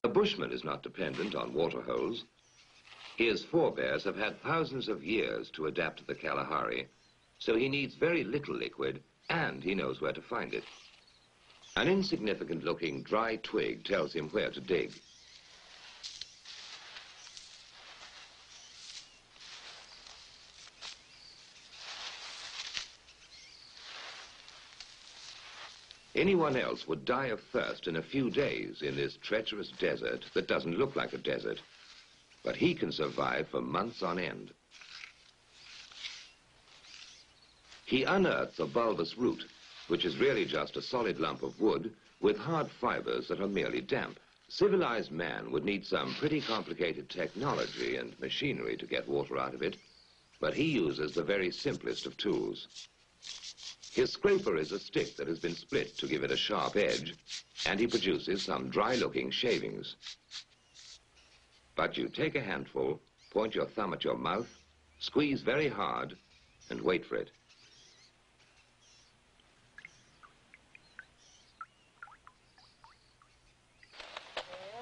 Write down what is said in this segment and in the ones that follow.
The bushman is not dependent on water holes. His forebears have had thousands of years to adapt to the Kalahari, so he needs very little liquid, and he knows where to find it. An insignificant-looking dry twig tells him where to dig. Anyone else would die of thirst in a few days in this treacherous desert that doesn't look like a desert. But he can survive for months on end. He unearths a bulbous root, which is really just a solid lump of wood with hard fibers that are merely damp. Civilized man would need some pretty complicated technology and machinery to get water out of it, but he uses the very simplest of tools. His scraper is a stick that has been split to give it a sharp edge, and he produces some dry-looking shavings. But you take a handful, point your thumb at your mouth, squeeze very hard, and wait for it.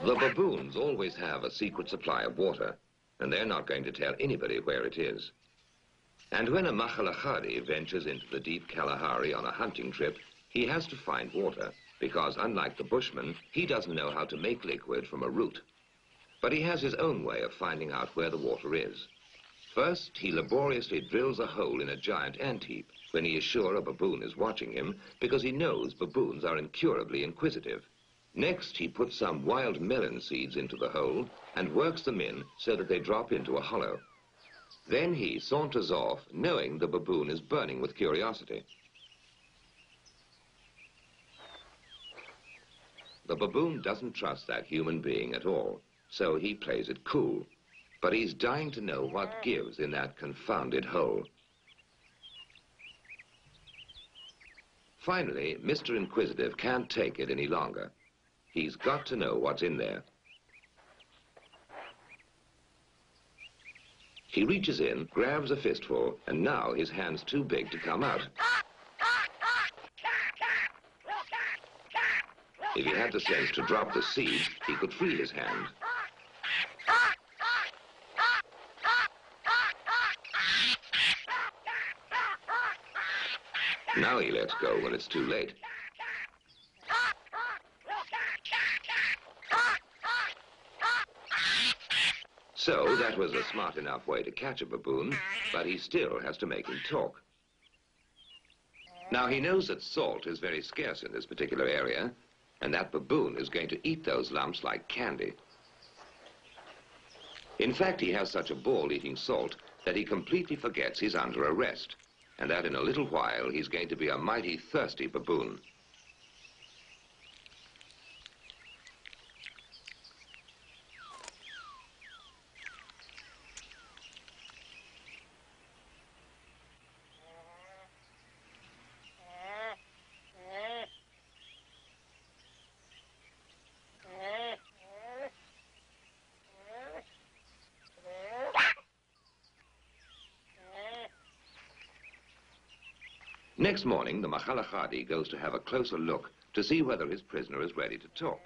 The baboons always have a secret supply of water, and they're not going to tell anybody where it is. And when a Makhalachari ventures into the deep Kalahari on a hunting trip, he has to find water, because unlike the bushman, he doesn't know how to make liquid from a root. But he has his own way of finding out where the water is. First, he laboriously drills a hole in a giant ant heap when he is sure a baboon is watching him, because he knows baboons are incurably inquisitive. Next, he puts some wild melon seeds into the hole and works them in so that they drop into a hollow. Then he saunters off, knowing the baboon is burning with curiosity. The baboon doesn't trust that human being at all, so he plays it cool. But he's dying to know what gives in that confounded hole. Finally, Mr. Inquisitive can't take it any longer. He's got to know what's in there. He reaches in, grabs a fistful, and now his hand's too big to come out. If he had the sense to drop the seed, he could free his hand. Now he lets go when it's too late. So that was a smart enough way to catch a baboon, but he still has to make him talk. Now he knows that salt is very scarce in this particular area, and that baboon is going to eat those lumps like candy. In fact, he has such a ball eating salt that he completely forgets he's under arrest, and that in a little while he's going to be a mighty thirsty baboon. Next morning, the Makhalachadi goes to have a closer look to see whether his prisoner is ready to talk.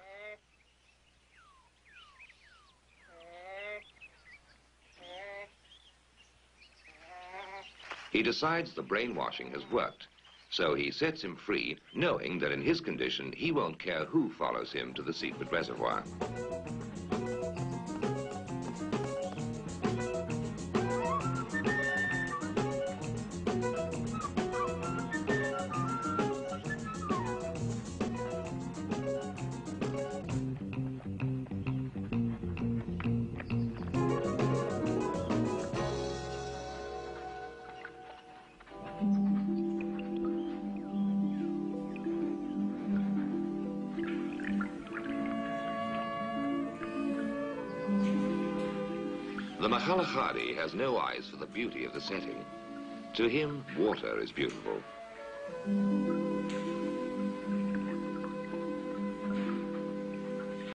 He decides the brainwashing has worked, so he sets him free, knowing that in his condition, he won't care who follows him to the secret reservoir. The Makhalachadi has no eyes for the beauty of the setting. To him, water is beautiful.